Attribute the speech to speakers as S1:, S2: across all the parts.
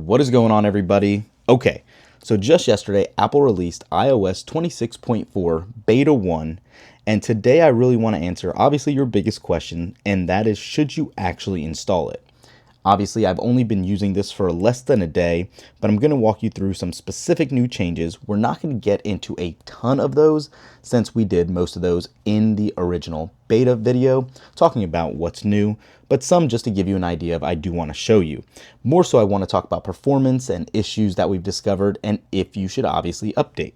S1: What is going on, everybody? Okay, so just yesterday, Apple released iOS 26.4 Beta 1, and today I really want to answer, obviously, your biggest question, and that is, should you actually install it? Obviously, I've only been using this for less than a day, but I'm going to walk you through some specific new changes. We're not going to get into a ton of those since we did most of those in the original beta video, talking about what's new, but some just to give you an idea of I do want to show you. More so, I want to talk about performance and issues that we've discovered and if you should obviously update.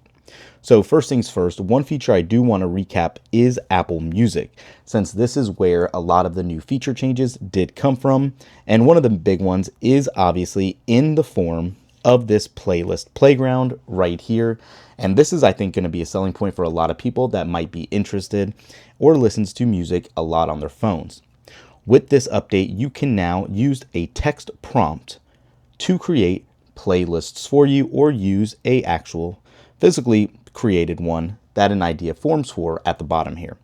S1: So first things first, one feature I do want to recap is Apple Music, since this is where a lot of the new feature changes did come from. And one of the big ones is obviously in the form of this playlist playground right here. And this is, I think, going to be a selling point for a lot of people that might be interested or listens to music a lot on their phones. With this update, you can now use a text prompt to create playlists for you or use a actual physically created one that an idea forms for at the bottom here.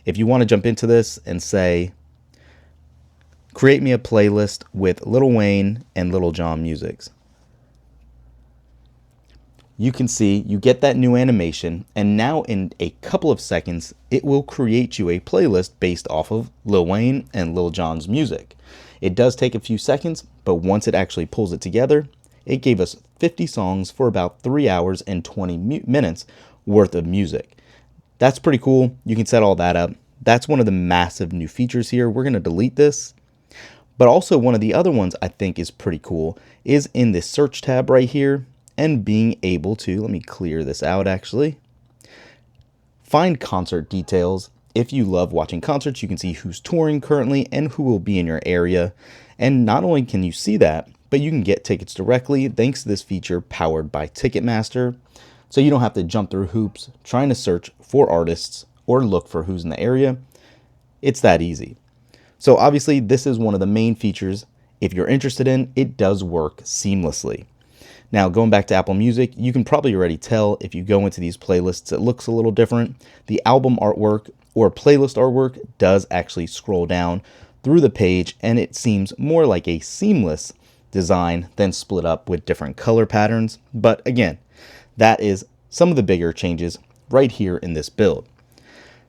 S1: If you want to jump into this and say, create me a playlist with Lil Wayne and Lil Jon musics, you can see you get that new animation, and now in a couple of seconds, it will create you a playlist based off of Lil Wayne and Lil Jon's music. It does take a few seconds, but once it actually pulls it together, it gave us 50 songs for about 3 hours and 20 minutes worth of music. That's pretty cool. You can set all that up. That's one of the massive new features here. We're going to delete this. But also one of the other ones I think is pretty cool is in this search tab right here and being able to, let me clear this out actually, find concert details. If you love watching concerts, you can see who's touring currently and who will be in your area. And not only can you see that, but you can get tickets directly thanks to this feature powered by Ticketmaster. So you don't have to jump through hoops trying to search for artists or look for who's in the area. It's that easy. So obviously this is one of the main features. If you're interested in, it does work seamlessly. Now going back to Apple Music, you can probably already tell if you go into these playlists, it looks a little different. The album artwork or playlist artwork does actually scroll down through the page, and it seems more like a seamless design than split up with different color patterns. But again, that is some of the bigger changes right here in this build.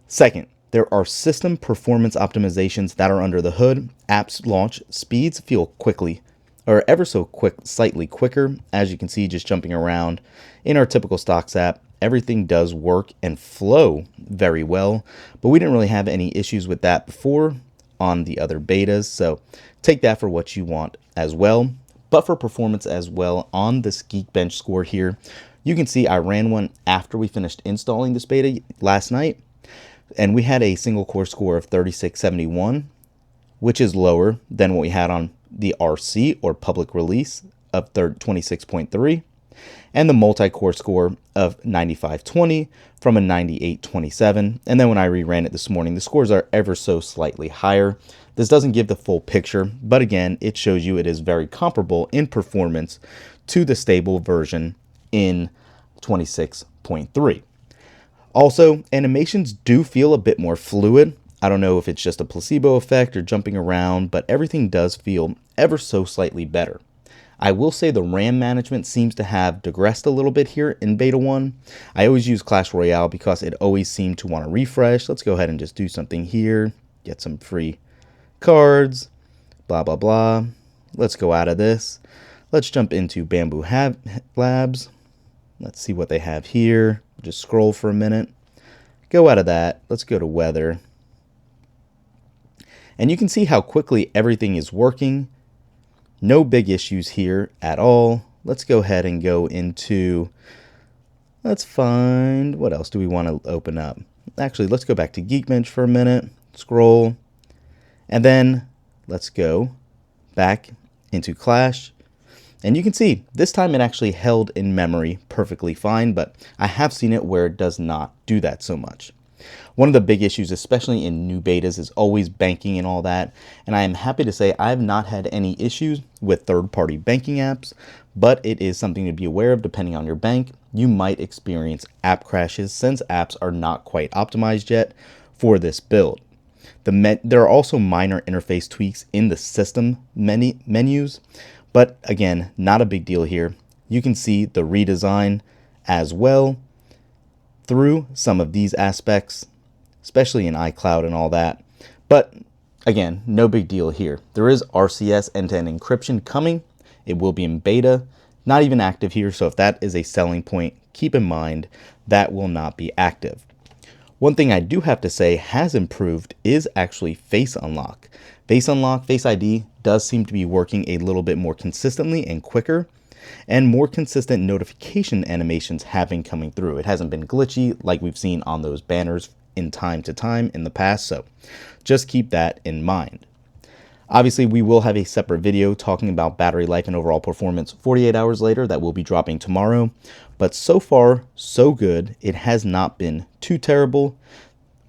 S1: Second, there are system performance optimizations that are under the hood. Apps launch speeds feel quickly or ever so quick, slightly quicker. As you can see, just jumping around in our typical stocks app, everything does work and flow very well, but we didn't really have any issues with that before on the other betas. So take that for what you want as well. But for performance as well, on this Geekbench score here, you can see I ran one after we finished installing this beta last night, and we had a single core score of 3671, which is lower than what we had on the RC or public release of 26.3, and the multi-core score of 9520 from a 9827. And then when I reran it this morning, the scores are ever so slightly higher. This doesn't give the full picture, but again, it shows you it is very comparable in performance to the stable version in 26.3. Also, animations do feel a bit more fluid. I don't know if it's just a placebo effect or jumping around, but everything does feel ever so slightly better. I will say the RAM management seems to have digressed a little bit here in Beta 1. I always use Clash Royale because it always seemed to want to refresh. Let's go ahead and just do something here. Get some free cards, blah, blah, blah. Let's go out of this. Let's jump into Bamboo Labs. Let's see what they have here. Just scroll for a minute. Go out of that. Let's go to weather. And you can see how quickly everything is working. No big issues here at all. Let's go ahead and go into, let's find, what else do we want to open up? Actually, let's go back to Geekbench for a minute. Scroll. And then let's go back into Clash. And you can see this time it actually held in memory perfectly fine, but I have seen it where it does not do that so much. One of the big issues, especially in new betas, is always banking and all that. And I am happy to say I have not had any issues with third-party banking apps, but it is something to be aware of depending on your bank. You might experience app crashes since apps are not quite optimized yet for this build. There are also minor interface tweaks in the system menus, But again, not a big deal here. You can see the redesign as well through some of these aspects, especially in iCloud and all that. But again, no big deal here. There is RCS end-to-end encryption coming. It will be in beta, not even active here. So if that is a selling point, keep in mind that will not be active. One thing I do have to say has improved is actually Face Unlock. Face Unlock, Face ID does seem to be working a little bit more consistently and quicker, and more consistent notification animations have been coming through. It hasn't been glitchy like we've seen on those banners in time to time in the past, so just keep that in mind. Obviously, we will have a separate video talking about battery life and overall performance 48 hours later that will be dropping tomorrow. But so far, so good. It has not been too terrible.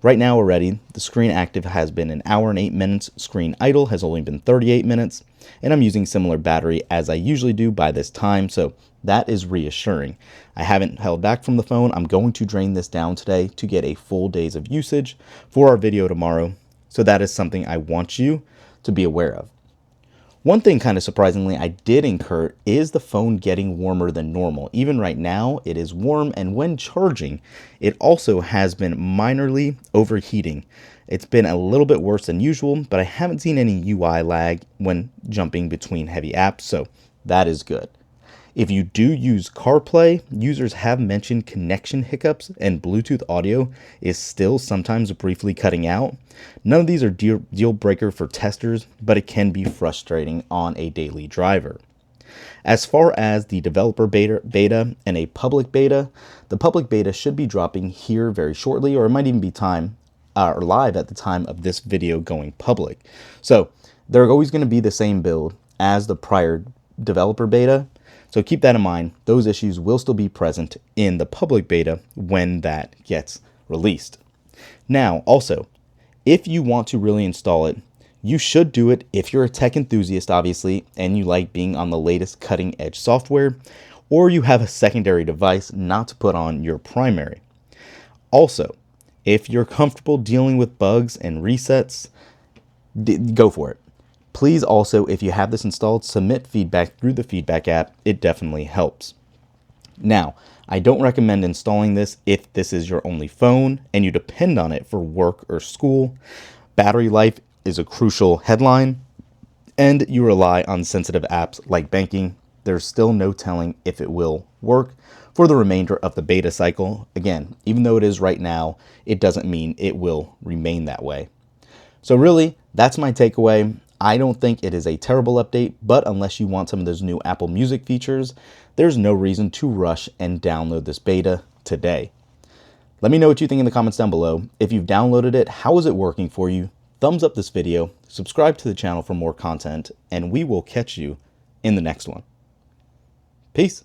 S1: Right now already, the screen active has been an hour and 8 minutes. Screen idle has only been 38 minutes. And I'm using similar battery as I usually do by this time, so that is reassuring. I haven't held back from the phone. I'm going to drain this down today to get a full days of usage for our video tomorrow. So that is something I want you to be aware of. One thing kind of surprisingly I did incur is the phone getting warmer than normal. Even right now it is warm, and when charging it also has been minorly overheating. It's been a little bit worse than usual, but I haven't seen any UI lag when jumping between heavy apps, so that is good. If you do use CarPlay, users have mentioned connection hiccups and Bluetooth audio is still sometimes briefly cutting out. None of these are deal breaker for testers, but it can be frustrating on a daily driver. As far as the developer beta and a public beta, the public beta should be dropping here very shortly, or it might even be or live at the time of this video going public. So they're always going to be the same build as the prior developer beta. So keep that in mind. Those issues will still be present in the public beta when that gets released. Now, also, if you want to really install it, you should do it if you're a tech enthusiast, obviously, and you like being on the latest cutting edge software, or you have a secondary device not to put on your primary. Also, if you're comfortable dealing with bugs and resets, go for it. Please also, if you have this installed, submit feedback through the feedback app. It definitely helps. Now, I don't recommend installing this if this is your only phone and you depend on it for work or school. Battery life is a crucial headline, and you rely on sensitive apps like banking. There's still no telling if it will work for the remainder of the beta cycle. Again, even though it is right now, it doesn't mean it will remain that way. So really, that's my takeaway. I don't think it is a terrible update, but unless you want some of those new Apple Music features, there's no reason to rush and download this beta today. Let me know what you think in the comments down below. If you've downloaded it, how is it working for you? Thumbs up this video, subscribe to the channel for more content, and we will catch you in the next one. Peace.